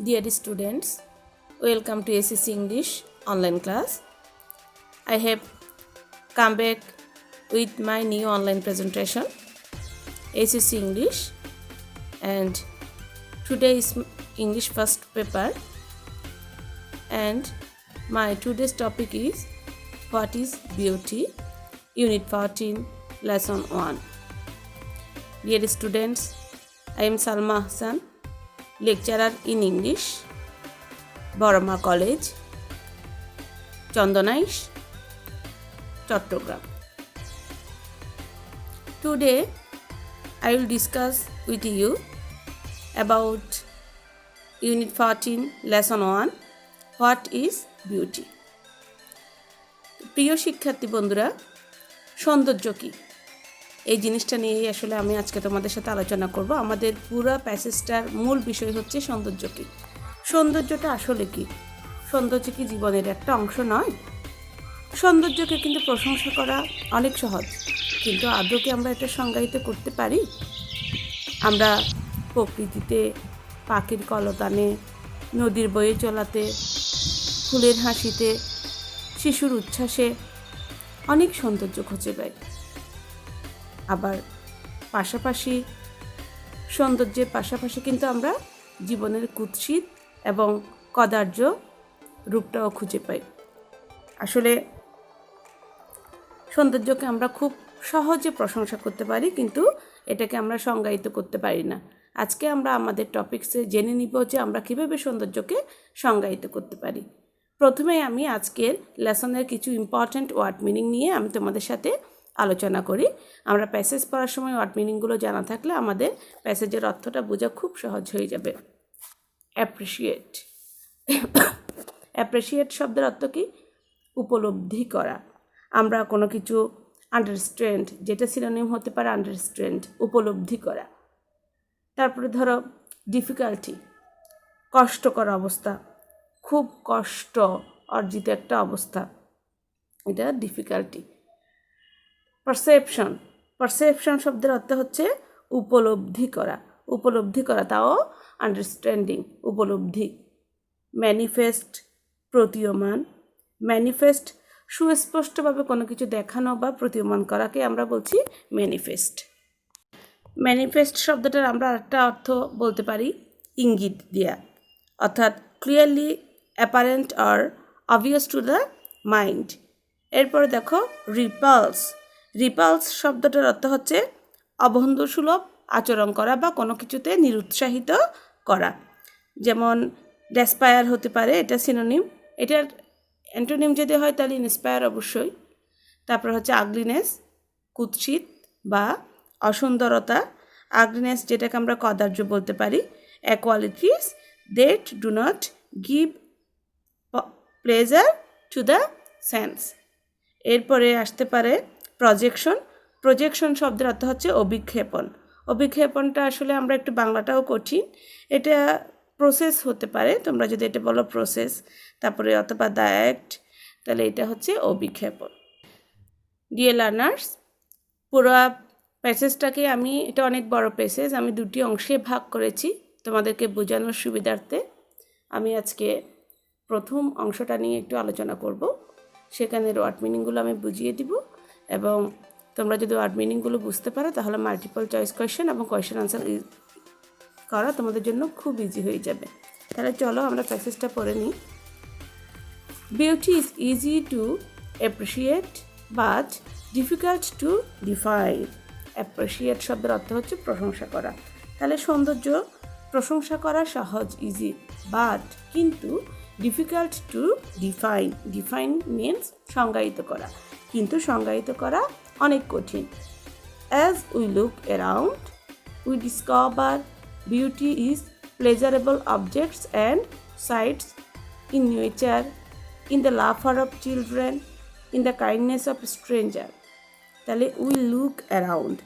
Dear students, welcome to ACC English online class. I have come back with my new online presentation, ACC English, and today is English first paper, and my today's topic is what is beauty, Unit 14, Lesson 1. Dear students, I am Salma Hassan, lecturer in English, Boroma College, Chandonaish, Chattogram. Today, I will discuss with you about Unit 14, Lesson 1, what is beauty. প্রিয় শিক্ষার্থী বন্ধুরা, সৌন্দর্য কি? এই জিনিসটা নিয়েই আসলে আমি আজকে তোমাদের সাথে আলোচনা করব। আমাদের পুরো প্যাসেজটার মূল বিষয় হচ্ছে সৌন্দর্য কি। সৌন্দর্যটা আসলে কি? সৌন্দর্য কি জীবনের একটা অংশ নয়? সৌন্দর্যকে কিন্তু প্রশংসা করা অনেক সহজ, কিন্তু আদৌ কি আমরা এটা সংজ্ঞায়িত করতে পারি? আমরা প্রকৃতিতে পাখির কলতানে, নদীর বয়ে চলাতে, ফুলের হাসিতে, শিশুর উচ্ছ্বাসে অনেক সৌন্দর্য খুঁজে পাই। আবার পাশাপাশি সৌন্দর্যের পাশাপাশি কিন্তু আমরা জীবনের কুৎসিত এবং কদার্য রূপটাও খুঁজে পাই। আসলে সৌন্দর্যকে আমরা খুব সহজে প্রশংসা করতে পারি, কিন্তু এটাকে আমরা সংজ্ঞায়িত করতে পারি না। আজকে আমরা আমাদের টপিকসে জেনে নিব যে আমরা কীভাবে সৌন্দর্যকে সংজ্ঞায়িত করতে পারি। প্রথমে আমি আজকের লেসনের কিছু ইম্পর্ট্যান্ট ওয়ার্ড মিনিং নিয়ে আমি তোমাদের সাথে আলোচনা করি। আমরা প্যাসেজ পড়ার সময় ওয়ার্ড মিনিংগুলো জানা থাকলে আমাদের প্যাসেজের অর্থটা বোঝা খুব সহজ হয়ে যাবে। অ্যাপ্রিসিয়েট। অ্যাপ্রিসিয়েট শব্দের অর্থ কি? উপলব্ধি করা। আমরা কোনো কিছু আন্ডারস্ট্যান্ড, যেটা সিনোনিম হতে পারে আন্ডারস্ট্যান্ড, উপলব্ধি করা। তারপরে ধরো ডিফিকাল্টি, কষ্টকর অবস্থা, খুব কষ্ট অর্জিত একটা অবস্থা, এটা ডিফিকাল্টি। পারসেপশন। পারসেপশন শব্দের অর্থ হচ্ছে উপলব্ধি করা। উপলব্ধি করা, তাও আন্ডারস্ট্যান্ডিং, উপলব্ধি। ম্যানিফেস্ট, প্রতীয়মান। ম্যানিফেস্ট সুস্পষ্টভাবে কোনো কিছু দেখানো বা প্রতীয়মান করাকে আমরা বলছি ম্যানিফেস্ট। ম্যানিফেস্ট শব্দটার আমরা একটা অর্থ বলতে পারি ইঙ্গিত দেয়া, অর্থাৎ clearly apparent or obvious to the mind. এরপরে দেখো রিপালস। রিপালস শব্দটার অর্থ হচ্ছে অবন্ধুসুলভ আচরণ করা বা কোনো কিছুতে নিরুৎসাহিত করা। যেমন ডেসপায়ার হতে পারে, এটা সিনোনিম। এটার অ্যান্টোনিম যদি হয় তাহলে ইন্সপায়ার অবশ্যই। তারপর হচ্ছে আগলিনেস, কুৎসিত বা অসুন্দরতা। আগলিনেস যেটাকে আমরা কদার্য বলতে পারি। Qualities that do not give pleasure to the sense. এরপরে আসতে পারে প্রজেকশন। প্রজেকশন শব্দের অর্থ হচ্ছে অভিক্ষেপণ। অভিক্ষেপণটা আসলে আমরা একটু বাংলাটাও কঠিন, এটা প্রসেস হতে পারে, তোমরা যদি এটা বলো প্রসেস, তারপরে অথবা দ্য অ্যাক্ট, তাহলে এটা হচ্ছে অভিক্ষেপণ। ডিয়ার লার্নার্স, পুরো প্যাসেজটাকে এটা অনেক বড় প্যাসেজ, আমি দুটি অংশে ভাগ করেছি তোমাদেরকে বোঝানোর সুবিধার্থে। আমি আজকে প্রথম অংশটা নিয়ে একটু আলোচনা করব, সেখানে ওয়ার্ড মিনিংগুলো আমি বুঝিয়ে দিব, এবং তোমরা যদি ওয়ার্ড মিনিংগুলো বুঝতে পারো তাহলে মাল্টিপল চয়েস কোয়েশ্চেন এবং কোয়েশ্চেন আনসার করা তোমাদের জন্য খুব ইজি হয়ে যাবে। তাহলে চলো আমরা প্যাসেজটা পড়ে নিই। Beauty is easy to appreciate but difficult to define. Appreciate শব্দের অর্থ হচ্ছে প্রশংসা করা। তাহলে সৌন্দর্য প্রশংসা করা সহজ, ইজি, বাট কিন্তু difficult to define. Define means সংজ্ঞায়িত করা, কিন্তু সংজ্ঞায়িত করা অনেক কঠিন। As we look around we discover beauty is pleasurable objects and sights in nature, in the laughter of children, in the kindness of stranger. তাহলে we look around,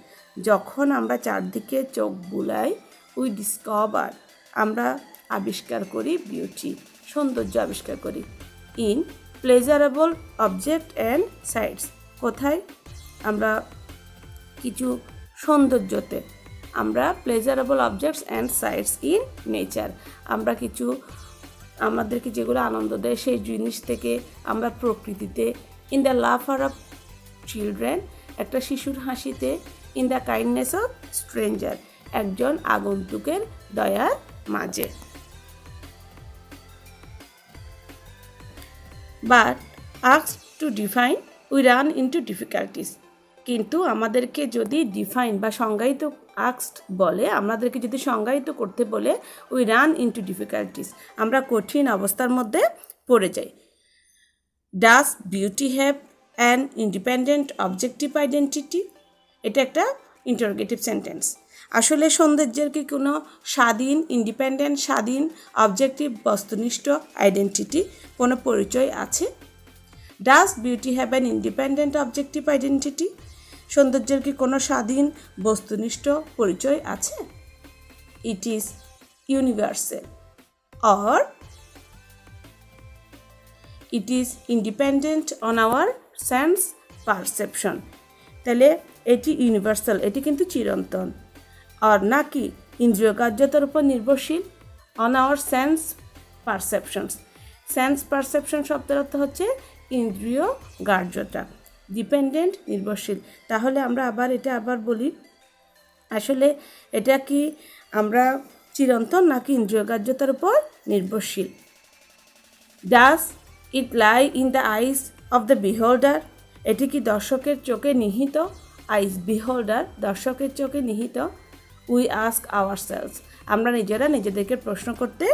যখন আমরা চারদিকে চোখ বুলাই, উই ডিসকভার, আমরা আবিষ্কার করি বিউটি, সৌন্দর্য আবিষ্কার করি। In pleasurable object and sights, কোথায়? আমরা কিছু সৌন্দর্যতে আমরা pleasurable objects and sights in nature, আমরা কিছু আমাদেরকে যেগুলো আনন্দ দেয় সেই জিনিস থেকে আমরা প্রকৃতিতে, in the laughter of children, একটা শিশুর হাসিতে, in the kindness of stranger, একজন আগন্তুকের দয়ার মাঝে। But asked to define we run into difficulties, কিন্তু আমাদেরকে যদি ডিফাইন বা সংজ্ঞায়িত, আস্কড বলে আমাদেরকে যদি সংজ্ঞায়িত করতে বলে, উই রান ইনটু ডিফিকাল্টিস, আমরা কঠিন অবস্থার মধ্যে পড়ে যাই। Does beauty have an independent objective identity? এটা একটা ইন্টারোগেটিভ সেন্টেন্স। আসলে সৌন্দর্যের কি কোনো স্বাধীন, ইন্ডিপেন্ডেন্ট, স্বাধীন, অবজেক্টিভ, বস্তুনিষ্ঠ আইডেন্টিটি, কোনো পরিচয় আছে? Does beauty have an independent objective identity? সৌন্দর্যের কি কোনো স্বাধীন, বস্তুনিষ্ঠ পরিচয় আছে? It is universal or it is independent on our sense perception. তাহলে এটি ইউনিভার্সাল, এটি কিন্তু চিরন্তন। আর নাকি ইন্দ্রিয় কার্যতার উপর নির্ভরশীল, on our sense perceptions. Sense perception শব্দের অর্থ হচ্ছে ইন্দ্রিয় গ্রাহ্যতা, ডিপেন্ডেন্ট, নির্ভরশীল। তাহলে আমরা আবার বলি, আসলে এটা কি আমরা চিরন্তন নাকি ইন্দ্রিয় গ্রাহ্যতার উপর নির্ভরশীল? Does it lie in the eyes of the বিহোল্ডার? এটি কি দর্শকের চোখে নিহিত? আইস, বিহোল্ডার, দর্শকের চোখে নিহিত। উই আস্ক আওয়ার সেলস, আমরা নিজেরা নিজেদেরকে প্রশ্ন করতে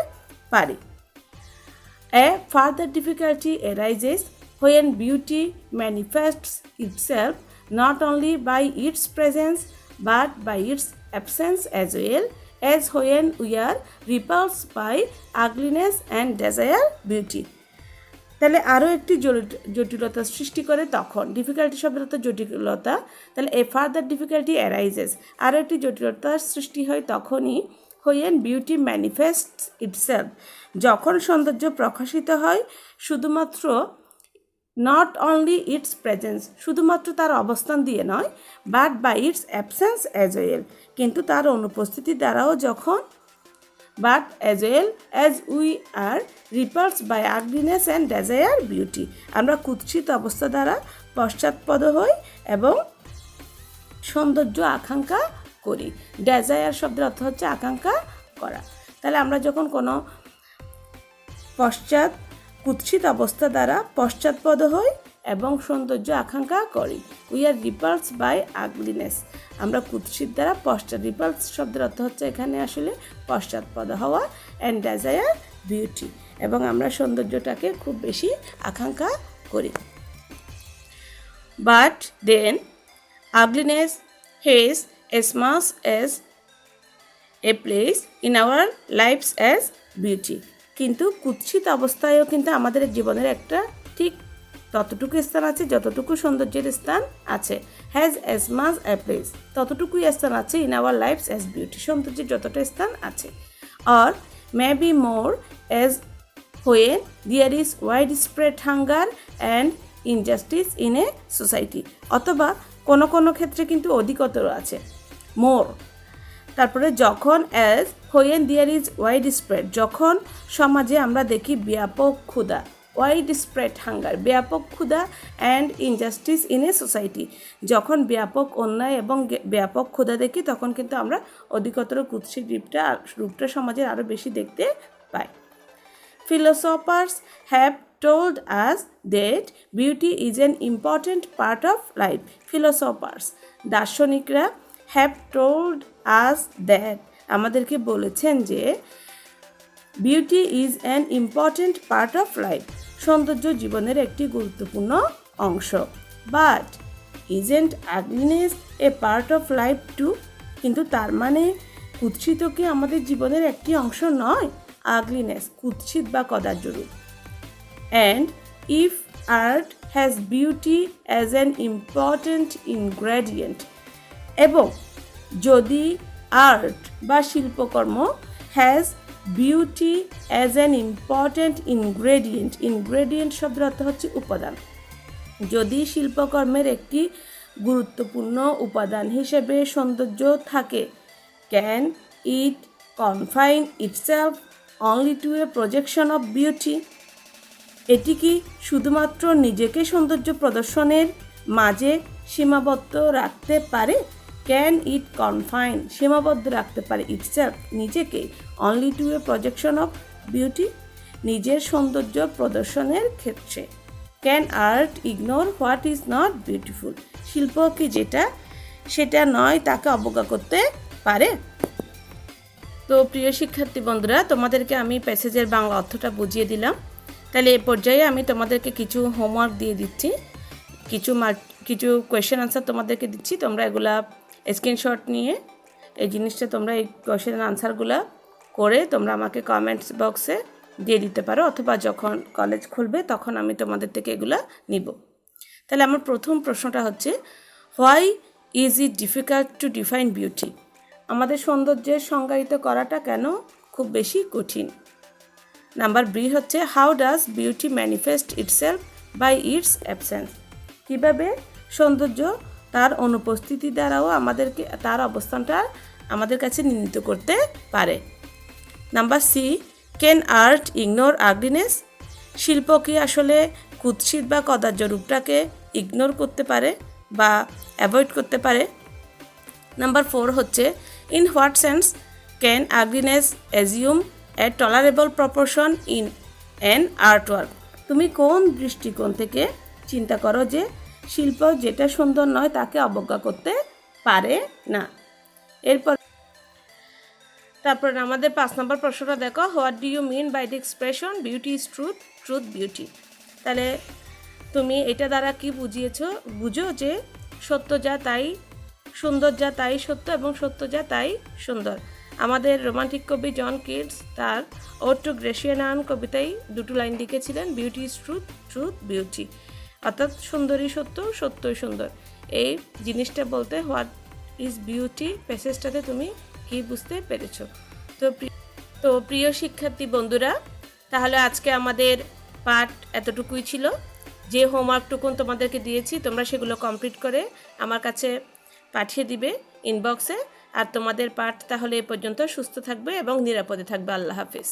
পারি। A further difficulty arises when beauty manifests itself not only by its presence but by its absence as well, as when we are repulsed by ugliness and desire beauty. তাহলে আরও একটি জটিলতা সৃষ্টি করে তখন, ডিফিকাল্টি শব্দের অর্থ জটিলতা, তাহলে এ ফার্দার ডিফিকাল্টি অ্যারাইজেস, আরও একটি জটিলতার সৃষ্টি হয় তখনই, when beauty manifests itself, যখন সৌন্দর্য প্রকাশিত হয় শুধুমাত্র নট অনলি ইটস প্রেজেন্স, শুধুমাত্র তার অবস্থান দিয়ে নয়, but by its absence as well, কিন্তু তার অনুপস্থিতি দ্বারাও যখন, but as well as we are repulse by ugliness and desire beauty, আমরা কুৎসিত অবস্থা দ্বারা পশ্চাৎপদ হই এবং সৌন্দর্য আকাঙ্ক্ষা করি। ডেজায়ার শব্দের অর্থ হচ্ছে আকাঙ্ক্ষা করা। তাহলে আমরা যখন কোনো কুৎসিত অবস্থা দ্বারা পশ্চাৎপদ হই এবং সৌন্দর্য আকাঙ্ক্ষা করি। We are repulse by ugliness, আমরা কুৎসিত দ্বারা রিপালস শব্দের অর্থ হচ্ছে এখানে আসলে পশ্চাৎপদ হওয়া, অ্যান্ড ডেজায়ার বিউটি, এবং আমরা সৌন্দর্যটাকে খুব বেশি আকাঙ্ক্ষা করি। But then ugliness has as much as a place in our lives as beauty, কিন্তু কুৎসিত অবস্থায়ও কিন্তু আমাদের জীবনের একটা ঠিক ততটুকু স্থান আছে যতটুকু সৌন্দর্যের স্থান আছে। Has as much a place, ততটুকুই স্থান আছে in our lives as beauty, সৌন্দর্যের যতটা স্থান আছে। or maybe more, as when there is widespread hunger and injustice in a society, অথবা কোনো কোনো ক্ষেত্রে কিন্তু অধিকতর আছে, মোর। তারপরে যখন, as when there is widespread, যখন সমাজে আমরা দেখি ব্যাপক ক্ষুধা, widespread hunger, ব্যাপক ক্ষুধা, and injustice in a society, যখন ব্যাপক অন্যায় এবং ব্যাপক ক্ষুধা দেখি তখন কিন্তু আমরা অধিকতর কুৎসিত রূপটা সমাজের আরও বেশি দেখতে পাই। Philosophers have told us that beauty is an important part of life. Philosophers, দার্শনিকরা, have told us that, আমাদেরকে বলেছেন যে beauty is an important part of life, সৌন্দর্য জীবনের একটি গুরুত্বপূর্ণ অংশ। But isn't ugliness A part of life to, কিন্তু তার মানে কুৎসিত কি আমাদের জীবনের একটি অংশ নয়? আগলিনেস, কুৎসিত বা কদার্য রূপ। And if art has beauty as an important ingredient, এবং যদি আর্ট বা শিল্পকর্ম has beauty as an important ingredient, ingredient শব্দের অর্থ হচ্ছে উপাদান, যদি শিল্পকর্মের একটি গুরুত্বপূর্ণ উপাদান হিসেবে সৌন্দর্য থাকে, can it confine itself only to a projection of beauty? এটি কি শুধুমাত্র নিজেকে সৌন্দর্য প্রদর্শনের মাঝে সীমাবদ্ধ রাখতে পারে? ক্যান ইট কনফাইন সীমাবদ্ধ রাখতে পারে ইটসেলফ নিজেকে only to a projection of beauty নিজের সৌন্দর্য প্রদর্শনের ক্ষেত্রে? Can art ignore what is not beautiful শিল্প কি যেটা সেটা নয় তাকে অবজ্ঞা করতে পারে? তো প্রিয় শিক্ষার্থী বন্ধুরা, তোমাদেরকে আমি প্যাসেজের বাংলা অর্থটা বুঝিয়ে দিলাম। তাহলে এই পর্যায়ে আমি তোমাদেরকে কিছু হোমওয়ার্ক দিয়ে দিচ্ছি, কিছু কোয়েশ্চেন আনসার তোমাদেরকে দিচ্ছি। তোমরা এগুলা স্ক্রিনশট নিয়ে এই জিনিসটা তোমরা এই কোয়েশ্চেন আনসারগুলো করে তোমরা আমাকে কমেন্টস বক্সে দিয়ে দিতে পারো, অথবা যখন কলেজ খুলবে তখন আমি তোমাদের থেকে এগুলো নিব। তাহলে আমার প্রথম প্রশ্নটা হচ্ছে, why is it difficult to define beauty? আমাদের সৌন্দর্যের সংজ্ঞায়িত করাটা কেন খুব বেশি কঠিন? নাম্বার বি হচ্ছে, how does beauty manifest itself by its absence? কীভাবে সৌন্দর্য তার অনুপস্থিতি দ্বারাও আমাদেরকে তার অবস্থানটা আমাদের কাছে নির্ণীত করতে পারে? Number C, can art ignore ugliness? শিল্প কি আসলে কুৎসিত বা কদার্য রূপটাকে ইগনোর করতে পারে বা অ্যাভয়েড করতে পারে? নাম্বার 4 হচ্ছে, in what sense can ugliness assume A tolerable proportion in an artwork? তুমি কোন দৃষ্টিকোণ থেকে চিন্তা করো যে শিল্প যেটা সুন্দর নয় তাকে অবজ্ঞা করতে পারে না? তারপরে আমাদের 5 নম্বর প্রশ্নটা দেখো, what do you mean by the expression beauty is truth, truth beauty? তাহলে তুমি এটা দ্বারা কি বুঝো যে সত্য যা তাই সুন্দর, যা তাই সত্য, এবং সত্য যা তাই সুন্দর। আমাদের রোমান্টিক কবি জন কিটস তার ওড টু গ্রেসিয়ানা আন কবিতায় 2 লাইন লিখেছিলেন, beauty is truth, truth beauty, অর্থাৎ সুন্দরই সত্য, সত্যই সুন্দর। এই জিনিসটা বলতে হোয়াট ইজ বিউটি প্যাসেজটাতে তুমি কি বুঝতে পেরেছো? তো প্রিয় শিক্ষার্থী বন্ধুরা, তাহলে আজকে আমাদের পাঠ এতটুকুই ছিল। যে হোমওয়ার্কটুকুন তোমাদেরকে দিয়েছি তোমরা সেগুলো কমপ্লিট করে আমার কাছে পাঠিয়ে দিবে ইনবক্সে। আর তোমাদের পাঠ তাহলে এ পর্যন্ত। সুস্থ থাকবে এবং নিরাপদে থাকবে। আল্লাহ হাফেজ।